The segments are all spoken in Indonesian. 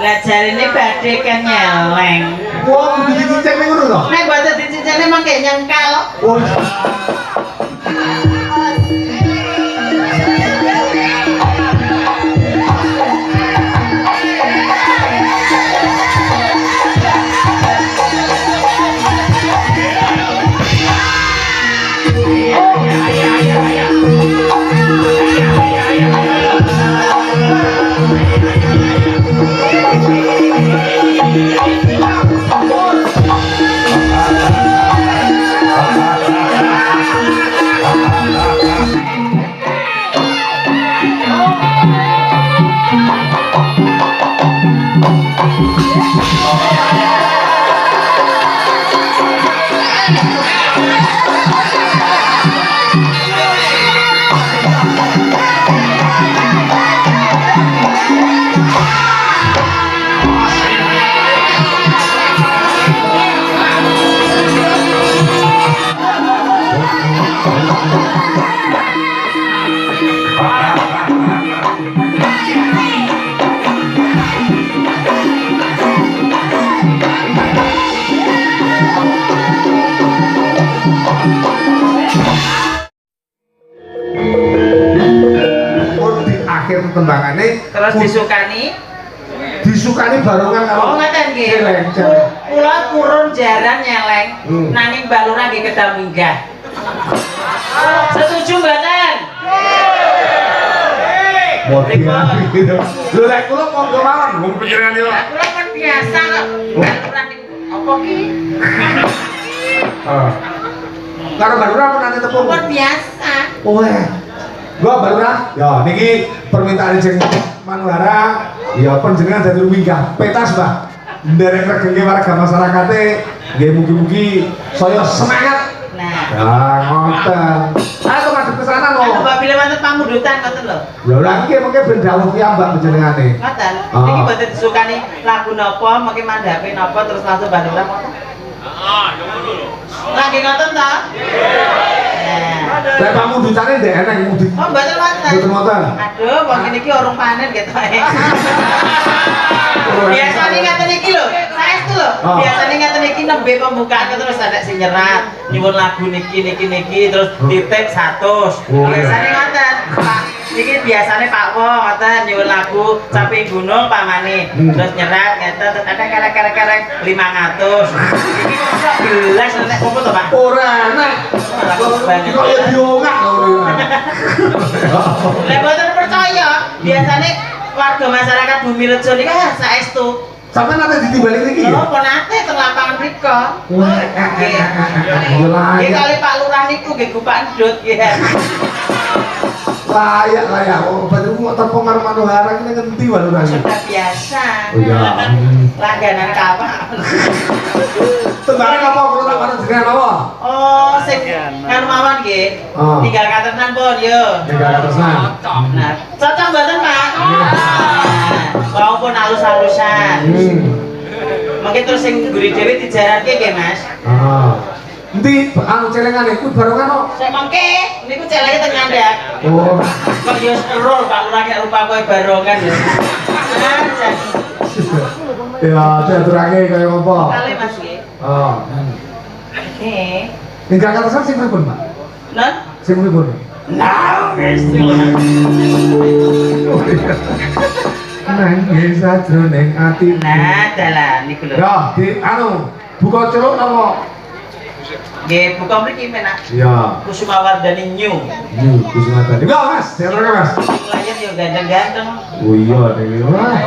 Lah jarine badhe kan nyeleng. Wah, kudu dicincang ngono to. Nek boten dicincane mangke nyengkal. Oh. Tembangane terus disukani barongan karo ngaten nggih. Kula purun jaran nyeleng nanging balura nggih kedah minggah. Setuju mboten? Lho lek kula monggo mawon wong pikirane kok. Kula kan biasa kok balura niku apa ki? Karo balura pun nanti tepung. Pun biasa. Oh gua balura. Ya niki permintaan jeng Manuhara. Ya panjenengan dadi minggah petas, Mbah. Nderek regenge warga masyarakate nggih mugi-mugi saya semangat. Nah, ngoten. Aku madhep ke sana lho. Aku mbak pilih wonten pamundutan ngoten lho. Lha ora iki mengke ben dawuh piyambak panjenengane. Ngoten. Niki boten disukani lagu napa, mengke mandhape napa terus langsung balura ngoten. Ya ngono lho. Lagi ngoten ta? Lah pamundutane ndek eneng mudit. Oh, mboten wonten. Mboten wonten. Aduh, wong niki urung panen ketoke. Biasane ngaten iki lho, saestu lho. Biasane ngaten iki nembe pembukaan terus ada sing nyerat, nyuwun lagu niki terus titik 100. Biasane ngoten. Pak, iki biasane Pak Wo ngoten nyuwun lagu Capi Gunung pamane. Terus nyerat ngeten terus ada karek-karek 500. Iki kok gelas nek opo to, Pak? Ora enak. Kok ya diongak ngono. Lek mboten percaya, biasane warga masyarakat Bumirejo niku saestu. Sampeyan nate ditimbali niki ya? Oh, pun nate teng lapangan mriko. Nggih kali Pak Lurah niku nggih Gupak Ndut nggih. Layak. Oh, padahal mau tepung karo Manuhara ini ngendi wae lurah. Sudah biasa. Oh ya. Langganan kapal. Tembangan apa kula tak panjenengan jenengan apa? Oh, sing kan mawon nggih. Tinggal katenan pun yo. Tinggal katenan. Nah, cocok mboten, Pak? Wong pun halus-halusan. Mungkin terus sing guri dhewe dijaranke nggih, Mas. Endi anu celengane kuwi barongan kok. Sik mengke niku celenge teng nyandak. Oh. Kok yo error Pak Lurah nek rupa kowe barongan ya. Ya, diaturake kaya apa? Kali Mas nggih. Oh. Nggih. Tinggal katesan sing pripun, Pak? Lha? Sing pripun? Nah, wis. Nangis sajroning ati. Nah, dalan niku lho. Ya, di anu buka celuk napa? Nggih, buka mriki penak. Iya. Kusuma Wardani New. Kusuma tadi. Enggak, Mas. Diaturake, Mas. Klien yo ganteng-ganteng. Oh iya, iki. Wah.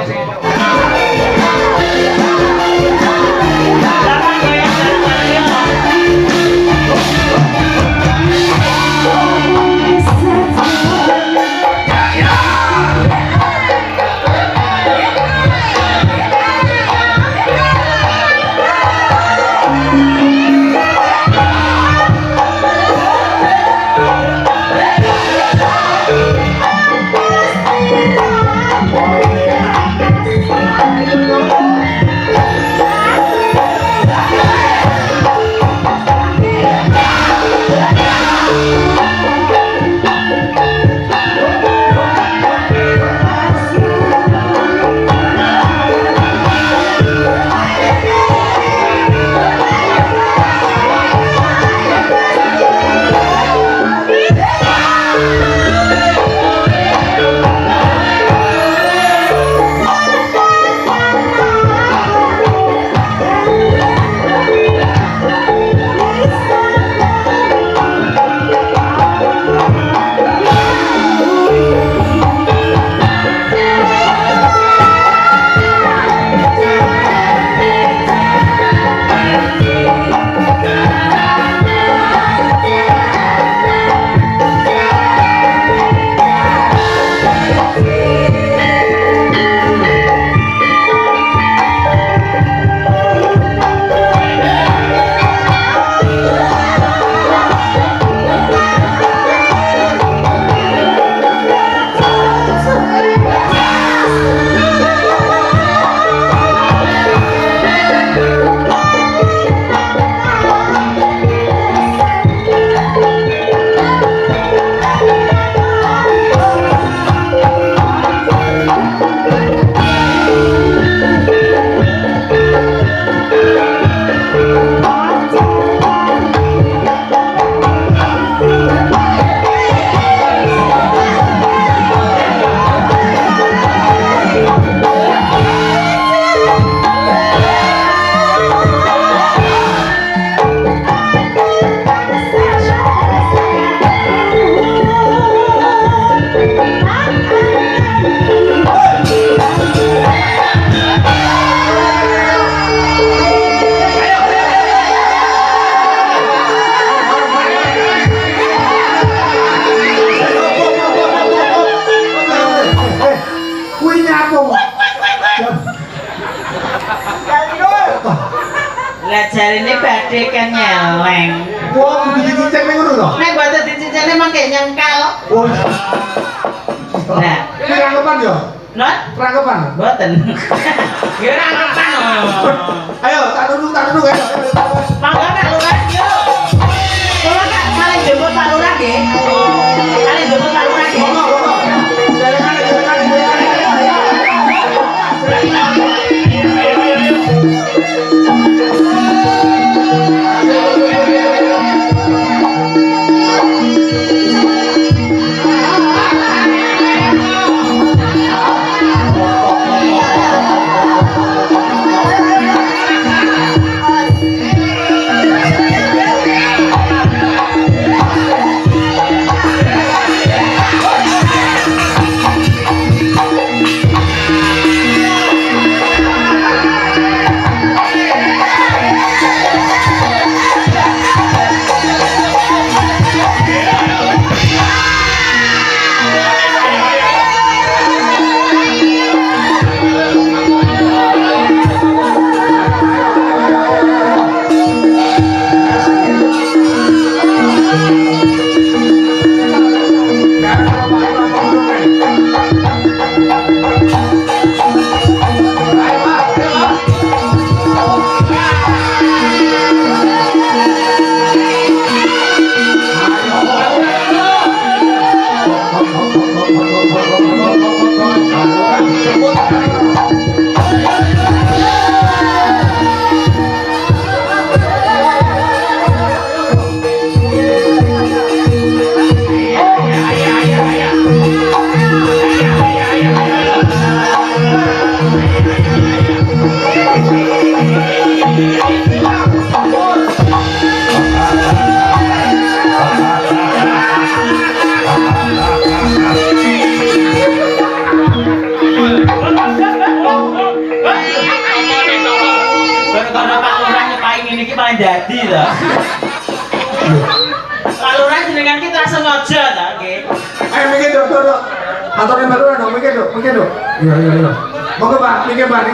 Lah jarine badhe kan nyeleng. Wah, kudu dicicek ning ngono to. Nek boten dicicene mangke nyengkal. Wah. Nah, Rangkepan yo. Not Rangkepan. boten. Ya rangkepan. Ayo, tak duduk ayo. Mangga Pak Lurah yo. Kula Kak saling jemput Pak Lurah nggih. Saling jemput Pak Lurah nggih. Monggo. Jalan. Dadi to. Pak Lurah jenengan ki terasa sengaja ta nggih. Ayo mikir dok. Atore Pak Lurah dok, mikir dok. Iya. Monggo Pak, mikir Pak.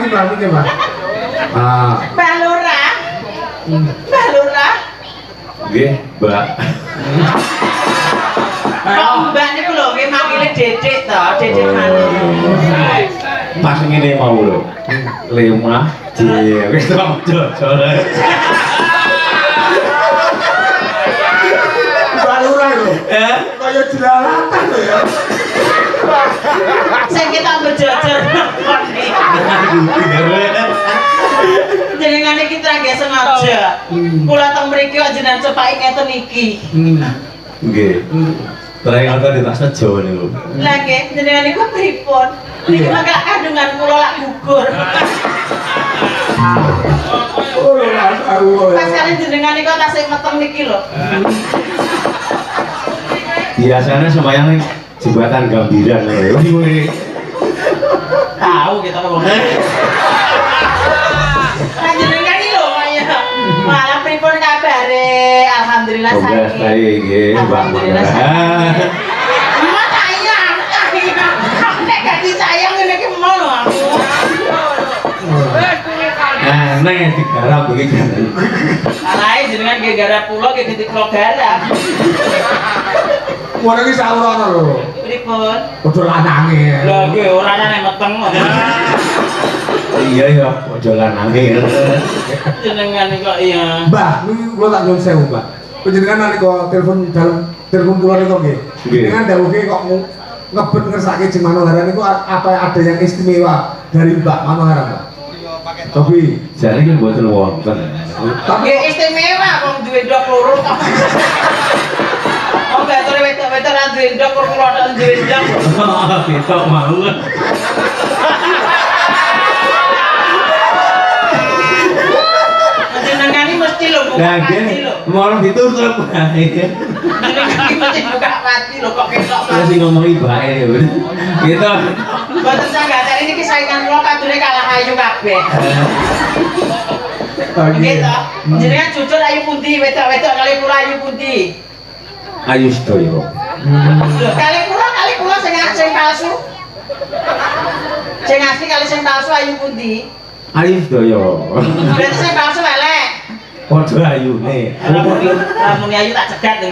Ah. Pak Lurah. Pak Lurah. Nggih, Mbak. Kok Mbak niku lho nggih mangkile Dedek to, Dedek maneh. Pas ngene mau lho. Lemah, wis tak jojol. Pak Lurah lho. Kaya jelalatan lho ya. Sing kita berjojol kon iki. Jenengan iki trage sengaja. Kula teng mriki kok jenengan cepaki ngeten iki. Nggih. Ternyata di tasnya Jawa niku. Lah nggih, jenengan niku pripun? Niki mangke kandungan kula lak gugur. Oh, aduh. Pas kali jenengan niku tasih meteng niki lho. Biasanya sembahyang ning jembatan Gambiran lho. Tahu kita ngomong. Jenengan iki lho kaya malah pripun kabare? Alhamdulillah Semoga saiki. baik nggih, Mbak. Alhamdulillah saiki. Mak sayang, nek gak disayang ngene iki mau lho aku. Neng digarap iki kan. Alae jenengan ge garap kula ge ditiklo garap. Ngono iki sawurana lho. Pripun? Kudu lanange. Lah ge ora nang meteng kok. Iya ya, ojo lanange. Jenengan kok iya. Mbah, niki kula tak nyuwun sewu, Mbah. Panjenengan nalika telepon kula niku nggih. Dengan dawuhe kok ngebet ngersake Jeng Manohara niku apa ada yang istimewa dari Mbak Manohara, Mbak? Tapi Jane kan mboten wonten. Tapi istimewa wong duwe ndok loro kok. Wong batore wedok-wedok ra duwe ndok kok kula tok duwe ndok. Ketok mau. Jenengan iki mesti lho buka Lah hati nggih, lho. mau ditutup bae. Jenengan iki mesti buka hati lho kok ketok. Terus ngomongi bae ya. Gitu. Boten sanggatan ini saingan kula kadune kalah ayu kabeh. Gitu. Jenengan jujur ayu pundi wedok-wedok kali kula ayu pundi? Ayu sedaya. Lho kali kula sing palsu. Sing asli kali sing palsu ayu pundi? Ayu sedaya. Berarti sing palsu elek. Padha ayune. Lamun ayu tak cegat ning.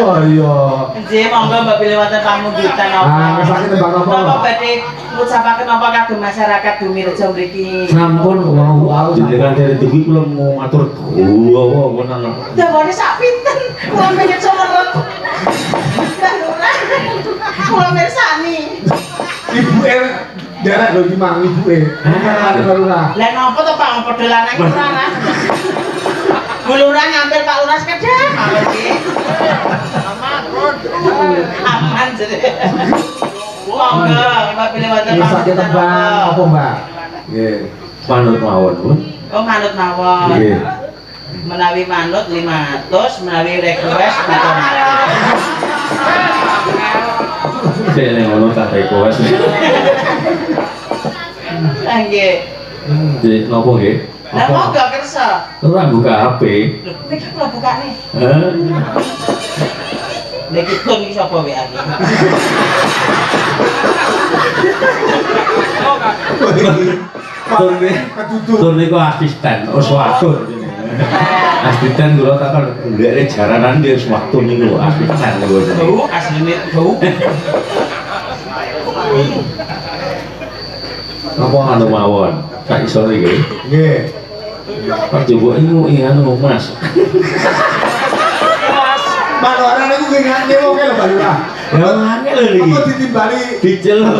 Oh iya. Nggih, monggo Mbak pilih wonten pamunggitan apa? Ngesake tembang apa? Napa badhe ngucapaken apa kagem masyarakat Dumirejo mriki? Sampun wau jenengan dari dugi kula mau matur dawa menan. Dawane sak pinten? Kula pengen cemerep. Mbak Lurah. Kula mirsani. Ibuke derek lho iki mang ibuke. Kan baru lah. Lah napa to Pak padha lanang ora? Bu Lurah ngambil Pak Lurah sekedhap. Aman jadi. Monggo, Mbak pilih wonten Ngesake tembang apa, Mbak? Nggih. Manut mawon, Bun. Oh, manut mawon. Nggih. Menawi manut 500, menawi request 400. Sik nek ngono tak request. Lah nggih. Jadi nopo nggih? Lah monggo kersa. Ora buka HP. Lho, niki kula bukane. Heh. Niki tun iki sapa WA iki? Tur niku asisten, uswatur. Asisten kula tak kan ndek jaranan dia waktu niku asisten niku. Bau asline bau. Apa anu mawon? Tak iso iki. Nggih. Pak coba anu Mas. Manora niku nggih ngene oke lho, Mbak Lurah. Ya ngene lho iki. Apa ditimbali Diceluk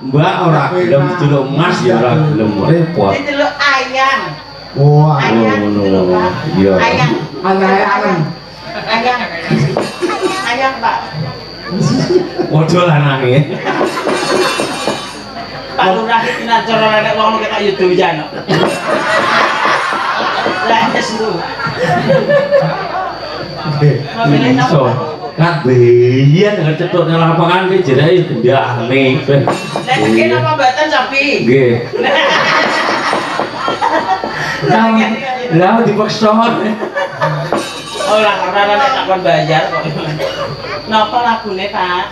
Mbak ora gelem diceluk Mas ya ora gelem repot. Diceluk ayang. Wah, Ayang. ngono. Iya. Ayang. aneh-aneh. Ayang. Ayang, Pak. Waduh lanange. Pak Lurah iki nek cara nek wong ketok yo doyan. Lah estu. Nggih. Memilih napa? So, kabehan dengan cetuk nang lapangan ki jerake gendane. Nek iki napa mboten sapi? Nggih. Lah dipaksa. Ora nek takon bayar kok. Napa lagune, Pak?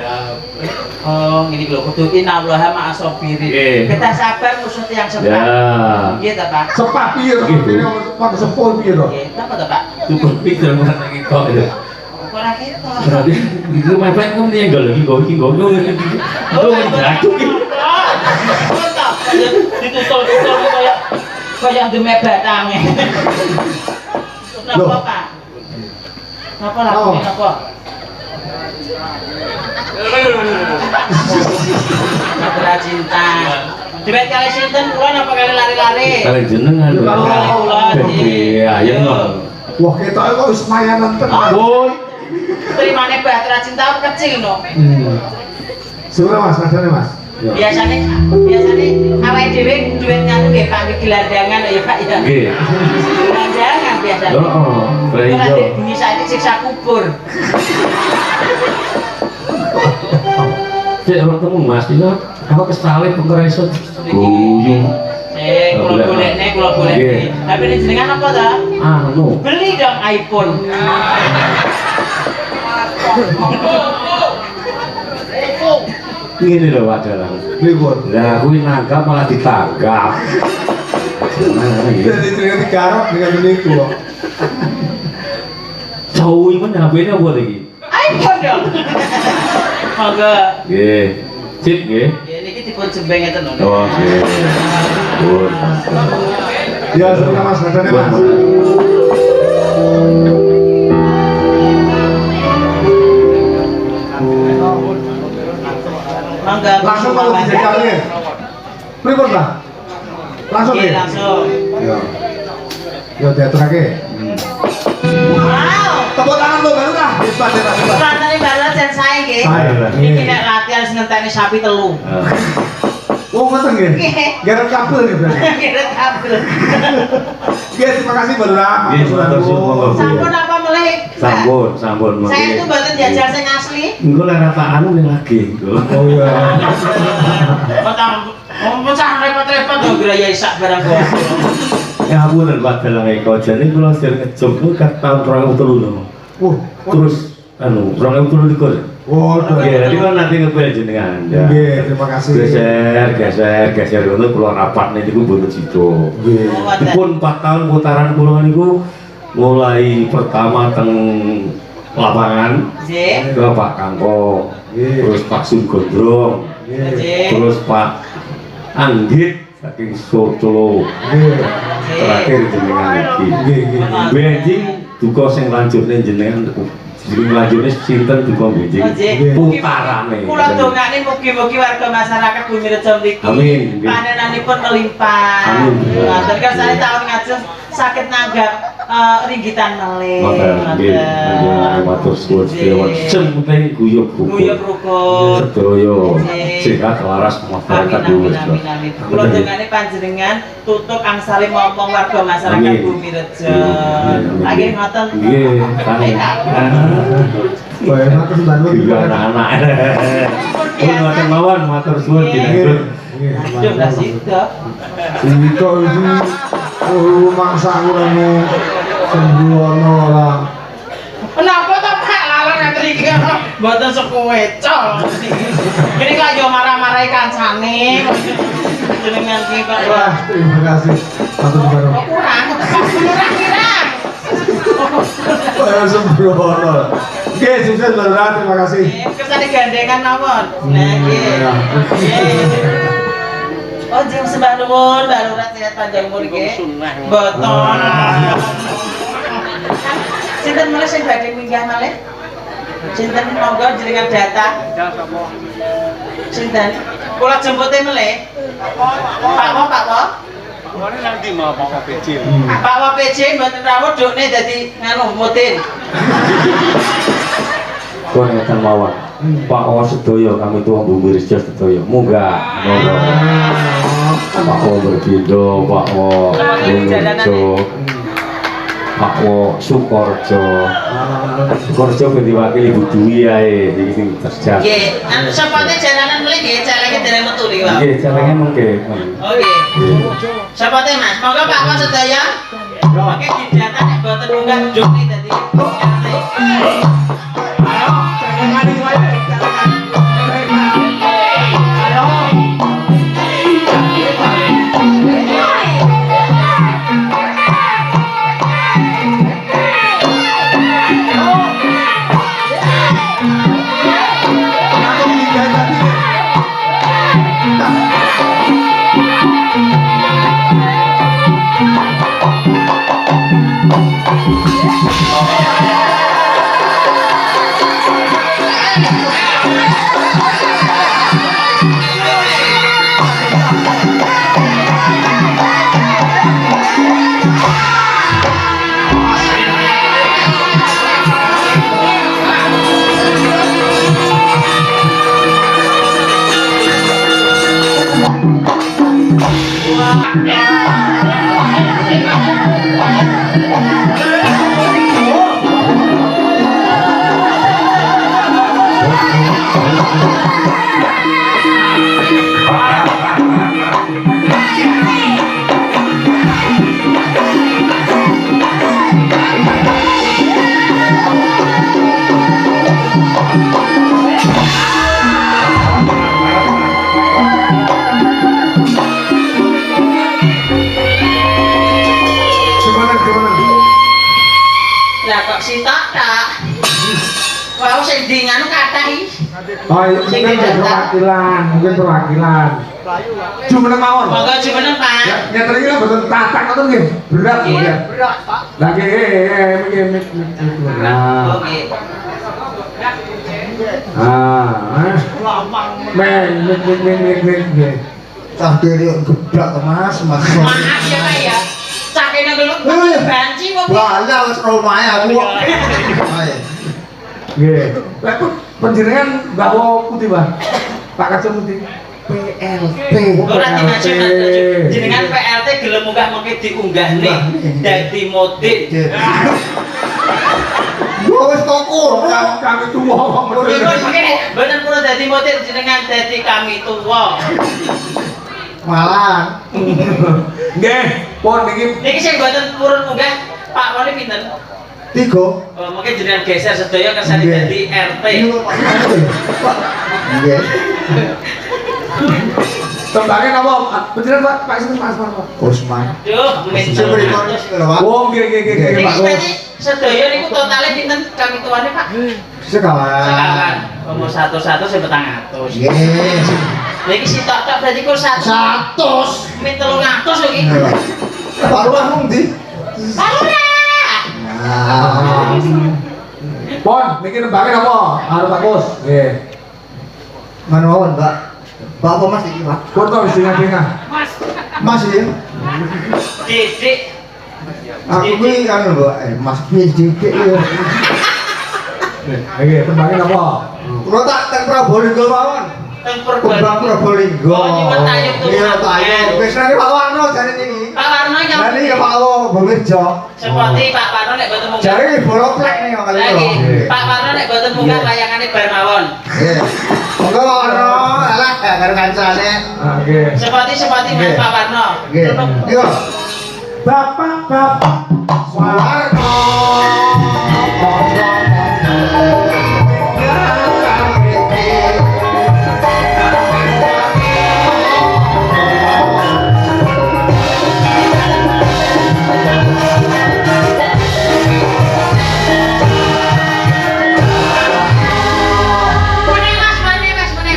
Oh, ngene iki lho kudu innallaha ma'asobirin. Nggih. Kita sabar musuh yang Ya. sepak. Nggih ta, Pak? Sepak piye to? Dene pak sepul piye to? Nggih, napa to, Pak? Cukup pikir ngono iki kok. Ora ketok. Berarti itu mepet kok nih enggak lagi kok iki kok. Itu jatuh iki. Ditutul kaya deme batange. Napa, Loh. Pak? Napa lagune napa? Matra cinta. Diwet kali sinten kula napa kali lari-lari? Kali jenengan. Kali kula. Ayo no. Wah, ketoke kok wis mayanan tenan. Ampun. Terimane Batra cinta kecil no. Suara Mas, nadane Mas. Biasanya awake dhewe duit nganu nggih Pak gelandangan ya Pak ya. Nggih. Gelandangan biasanya. Heeh. Ora Iya. bunyi saiki siksa kubur. Cek ora temu Mas iki apa kesalip kok ora iso guyung. Kula golekne. Nggih. Tapi ini jenengan apa ta? Anu. Beli dong iPhone. Ngene lho wadalah. Pripun? Lah kuwi nanggap malah ditangkap. Jadi cerita digarap dengan niku kok. Jauh men HP-ne apa iki? iPhone dong. Monggo. Nggih. Sip nggih. Ya niki dipun jembeng ngeten lho. Oh, nggih. Pun. Ya, suara Mas, nadane Mas. Monggo. Langsung mau dijajalnya. Pripun, Pak? Langsung Nggih, ya? langsung. Ya. Ya diaturake. Wow. Tepuk tangan lo baru dah. Hebat ya, Pak. Hebat. Rantane barat jan sae nggih. Sae. Iki nek latihan sing ngenteni sapi telu. Oh, ngoten nggih. Garap kabel nih berarti. Kira kabel. Oke, terima kasih Mbak Lurah. Nggih, matur suwun, Mbak. Sampun apa melih? Sampun. Saya itu mboten jajal sing asli. Engko lek ora anu ning lagi. Oh iya. Pecah repot-repot lho graya isak barang kok. Ya ampun Pak dalang eko jane kula sing ngejob ku kat taun 2003 lho. Wah, Terus anu 2023. Waduh. Nggih, jadi kan nanti ngepel jenengan. Ya. Nggih, terima kasih. Geser ngono kula rapat niku mboten sida. Nggih. Dipun 4 tahun putaran kula niku mulai pertama teng lapangan Nggih. ke Pak Kangko, Nggih. terus Pak Sun Gondrong, Nggih. terus Pak Anggit saking Solo, Nggih. terakhir jenengan iki. Nggih, nggih. Benjing duka sing lanjutne jenengan sing lanjutne sinten duka benjing Nggih. putarane. Kula dongane mugi-mugi warga masyarakat Bumi Rejo mriki Amin. panenanipun melimpah. Amin. Ngoten kan saya tahun ngajeng sakit nanggap ringgitan melih. Maka nggih panjenengan matur suwun sedaya sing penting guyub Guyub rukun. rukun. Sedaya Nggih. sehat waras masyarakat Amin, dulu. amin, amin. Kula dongane panjenengan tutuk angsale momong warga masyarakat Amin. Bumi Rejo. Amin. Lagi ngoten. Nggih, kang. Wah, matur suwun. Juga anak-anak. Pun matur mawon matur suwun dinten. Aduh, lah sida. Sito iki mangsa kurangmu sembrono lah. Kenapa to Pak lalang ngaten iki mboten sekuwecol. Ini kok yo marah-marahi kancane. Jenengan ki kok Wah, terima kasih. Matur suwun. kok kurang. Kurang-kurang. Wah, sembrono. Oke, sukses Lurah, terima kasih. Kersane gandengan mawon. Nah, nggih. Oh, jeng sembah nuwun, Mbak Lurah sehat panjang umur nggih. Boten. Sinten meneh sing badhe minggah malih? Sinten monggo jenengan datang. Sinten? Kula jempute melih. Pak Wo. Kemarin nanti mau Pak PJ. Pak Wo PJ mboten rawuh dukne dadi nganu mutin. Kau ngeten mawon. Pak O sedaya kami tuwa Bumi Rejo sedaya. Munggah. Pak O Berbindo, Pak O Bumi Rejo, Pak O Sukorjo. Sukorjo ben diwakili Ibu Dwi ae iki sing terjadi. Nggih, anu sapote jalanan melih nggih, celenge dereng metu niki, Pak. Nggih, carane mengke. Oh nggih. Sapote Mas, monggo Pak Wo sedaya. Oke, didata nek boten munggah dukne dadi Lah kok sitok tak? Wau sing di nganu kathah iki. Oh, iya, mungkin perwakilan. Jumeneng mawon. Monggo jumeneng Pak. Ya, nyata iki lah boten tatang ngoten nggih. Berat nggih. Berat, Pak. Lah nggih, Nah. Oke. Nggih. Cah dhewe gebrak to Mas, Mas. Maaf ya Pak ya. Cakene dulu banci kok. Lah, wis omahe aku kok. Ayo. Nggih. Lah panjenengan gawa putih, Pak. Pak Kacung putih. PLT. Ora dimaju jenengan PLT gelem munggah mengke diunggah nih dadi motif. Gua wis toko. Kami tuwa kok Bener kula dadi motif jenengan dadi kami tuwa. Malang. Nggih, pun niki Niki sing mboten purun munggah Pak Wali pinten? Tiga. Oh, mungkin jenengan geser sedaya kersane Nggih. dadi RT. Ini kok Pak. Nggih. Tembangnya apa? Beneran Pak, Pak Sinten Mas Pak. Usman. Duh, men. Seberi kon lho, Pak. Oh, nggih Iki Pak. berarti sedaya niku totale pinten kang ituane, Pak? Sekawan. Sekawan. Umur 100 sing 400. Nggih. Lha iki sitok-tok berarti ku 100. 100. Min 300 lho iki. Pak Lurah mung ndi? Parura. Nah. Pon, niki nembangin apa? Arep Pak Kus. Nggih. Manawan, Mbak. Pak apa Mas iki, Pak? Pon to wis dengar. Mas iki. Didik. Aku kuwi anu, Mbak. Mas PDP ya. Nggih, tembangin apa? Kulo tak teng Probolinggo mawon. Teng Kembang Probolinggo. Oh, nyuwun tayub tuh. Iya, tayub. Wis nang Pak Warno jane niki. Pak Warno yang Lah niki Pak Wo Bomirjo. seperti Pak Warno nek boten munggah. Jare iki boloplek nih kok kali Lagi, lho. Pak Warno nek boten munggah layangane bar mawon. Nggih. Monggo Pak Warno, alah karo kancane. Nggih. Seperti Mas Nggih. Pak Warno. Nggih. Yo. Bapak Warno.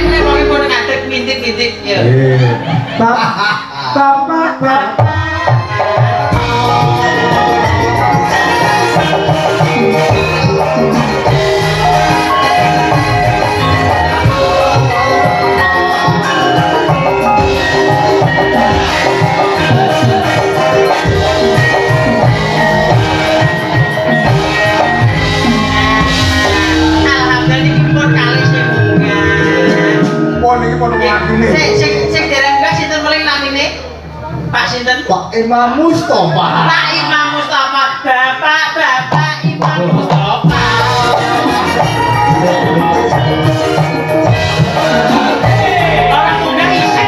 Meneh wong iku ngadeg mintik-mintik ya. Nggih. Bapak. Alhamdulillah iki pun kalis sing munggah. Pon iki pon wakile. Sing dereng munggah sinten paling namine? Pak sinten? Pak Imam Mustofa. Pak Imam Mustafa. Bapak Imam Mustafa. Orang munggah isek.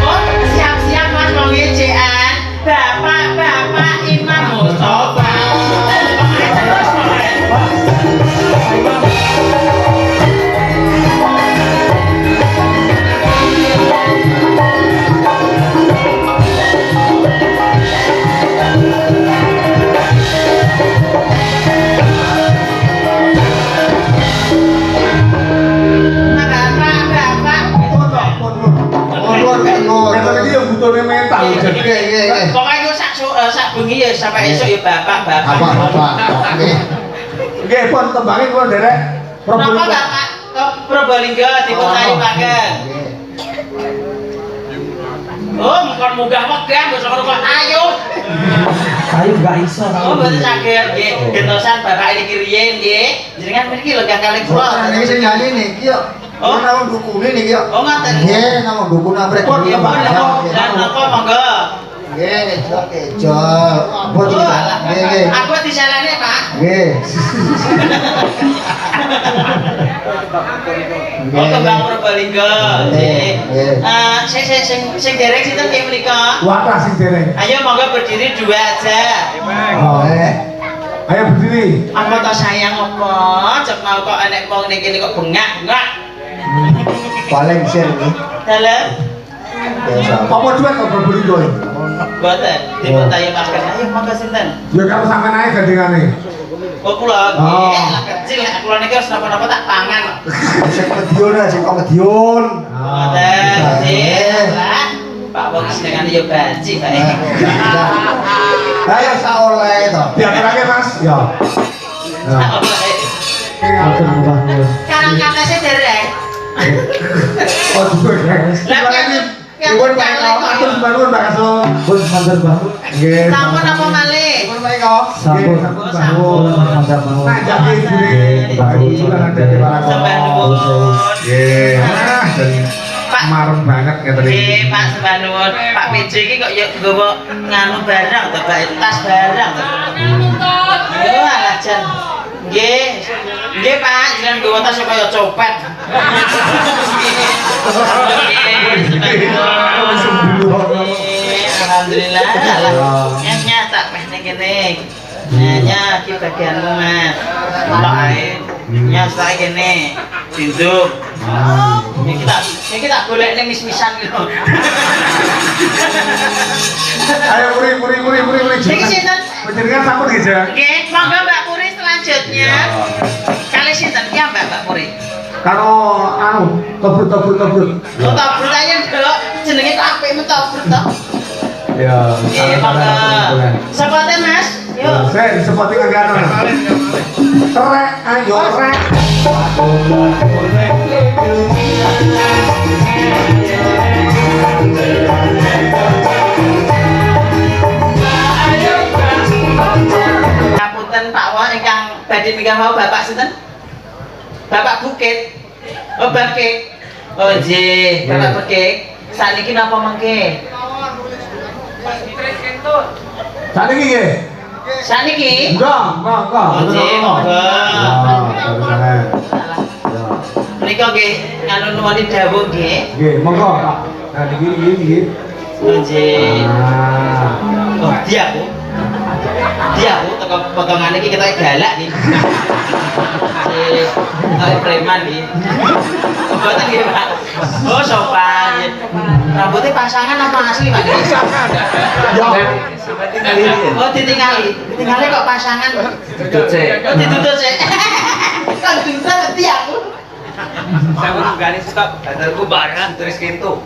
Oh, siap-siap Mas mau ngecekan. Bapak Imam Mustafa. Bapak. Mental iki yang butuhnya mental. Nggih. Pokoknya itu sak bengi ya sampai esok ya bapak. Apa? Nggih. Nggih, pon tembangin pon derek. Kenapa bapak ke Probolinggo diputahipaken? Oh, mungkin munggah megah wis ora kok ayo. Ayo gak iso. Oh, mboten saged nggih. Gentosan bapak ini riyen nggih. Jenengan mriki lho kalih kula. Niki sing nyanyi niki yo. Oh. Nama dukune niki yo. Oh, ngoten. Nggih, nama dukune amrek. Oh, nggih, Pak. Dan napa monggo? Nggih, kejo. Apa Oh, iki? alah. Nggih. Aku disalahne, Pak. Nggih. Oh, kembang Probolinggo. Nggih. Nggih. Sing derek sinten nggih menika? Wadah sing dereng. Ayo monggo berdiri dua aja. Oh. Eh. Ayo berdiri. Apa to sayang apa? Cek mau kok enek wong ning kene kok bengak-bengak. Paling sir iki. Dalam Apa duet kok berburu iki? boten diputahipaken. Ayo monggo sinten? Ya kalau sampean ae gandengane. Oh kula Oh. nggih, lah kecil nek kula niki wis napa-napa tak pangan kok. Sing medion ae, sing kok medion. Boten. Nggih, lah. Pak Bos dengan yo baji Pak. Ayo sak oleh to. Diaturake Mas. Ya. Nah. Matur nuwun. Karang katese derek. Oh, duet. Lah yang Nuwun Pak Eko, atur nuwun Pak Kaso. Pun matur banget. Nggih. sampun apa malih? Pun Pak Eko. Sampun. Sampun Oh, bangun. Matur banget. Nak jake ibune Pak Ibu lan ada di para Sembah nuwun. Nggih. Ah, dan Pak. marem banget ngeten iki. Nggih, Pak sembah nuwun. Pak PJ iki kok yo nggawa nganu barang to, Pak tas barang to. Yo alah jan Nggih. Nggih, Pak, jenengan nggawa tas kaya copet. Alhamdulillah. Nyanya tak peh ning kene. Nyanya iki bagianmu, Mas. Tak ae. Nya sak kene. Tinduk. Iki tak golekne mis-misan iki lho. Ayo muri. Iki sinten? Panjenengan sampun nggih, Jeng? Nggih, monggo Mbak Puri selanjutnya. Kali sinten ki Mbak Puri? Karo anu, tobrut. Oh, tabrut aja, Nduk. Jenenge kok apikmu tabrut to. Ya. Nggih, monggo. Sepote, Mas. Yuk. Saya seperti kagak anu. Rek, ayo rek. Ngapunten Pak Wah ingkang badhe minggah wau Bapak sinten? Bapak Bukit. Oh, Bakik. Oh, nggih, Bapak Bakik. Saniki napa mengke? Saniki nggih. Saniki? Enggak. Oh, nggih, monggo. Ya. Menika nggih nganu nuwuni dawuh nggih. Nggih, monggo, Pak. Nah, niki. Oh, nggih. Ah. Oh, dia aku teko potongan iki ketoke galak iki. Ketoke preman iki. Mboten nggih, Pak. Oh, sopan. Rambutnya pasangan apa asli, Pak? Ya. Oh, ditinggali kok pasangan. Duduk sik. Oh, ditutup sih. Kan ditutup ngerti aku. Saya mau gani suka dadarku barang terus kintu.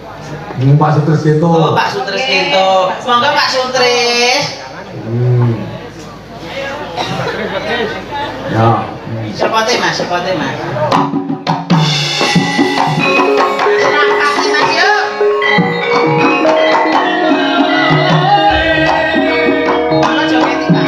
Pak Sutris itu. Oh, Pak Sutris gitu. Semoga Pak Sutris. Ya. Sepote Mas. Semangat Mas yuk. Mama joget iki, Pak.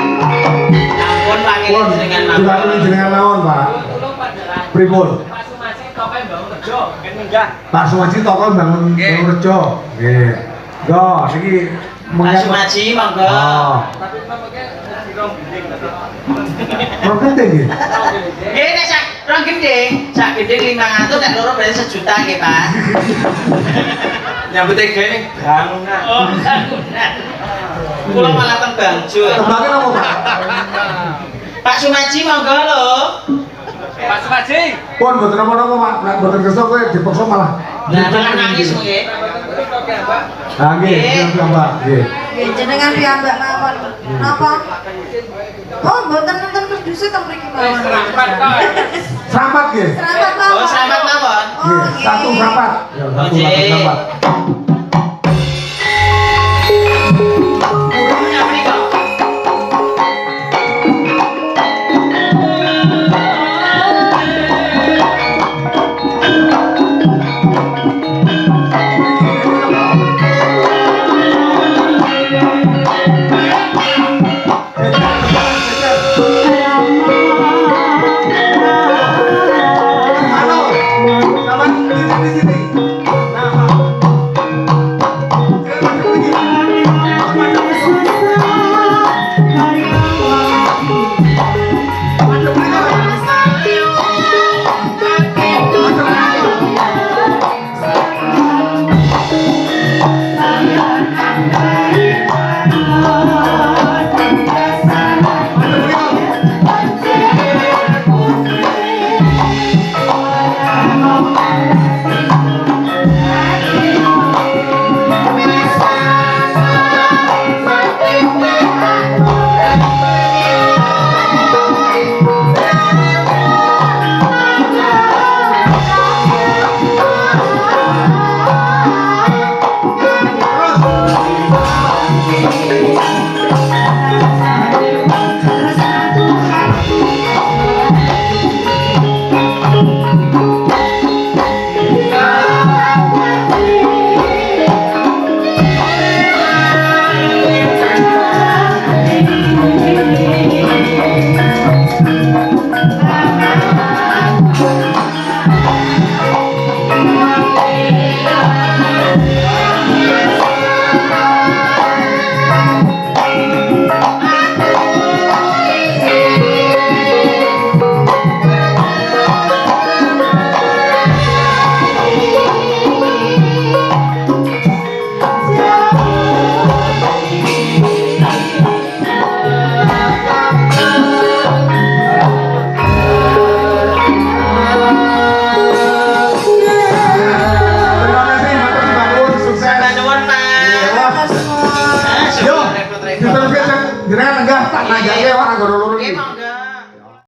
Ampun Pak Pun, jenengan juga mawon. ini jenengan naon, Pak? Pripun? Pak Sumaji tope bangun kerja, kan minggah. Pak Sumaji toko bangun rejo. Nggih. Yo, niki Pak Sumaji monggo. Oh. Tapi namanya dirong gending tadi. Program nggih. Nggih nek sak rong gending, sak gending 500 nek loro berarti 1 juta nggih, Pak. Nyambut gini, bangunan. Oh, bangunan. Kula malah teng Bangjo. Tembake napa, Pak? Pak Sumaji monggo lho. Pak Sumaji. Pun mboten napa-napa, Pak. Nek mboten kersa kowe dipaksa malah. Lah malah nangis nggih. Nah, nggih, nggih, Mbak. Nggih. Jenengan piyambak mawon. Napa? Oh, mboten nonton keduse teng mriki mawon. Selamat nggih. Selamat Oh, mawon. selamat mawon. Nggih, satu selamat. Ya, satu Nggih. selamat.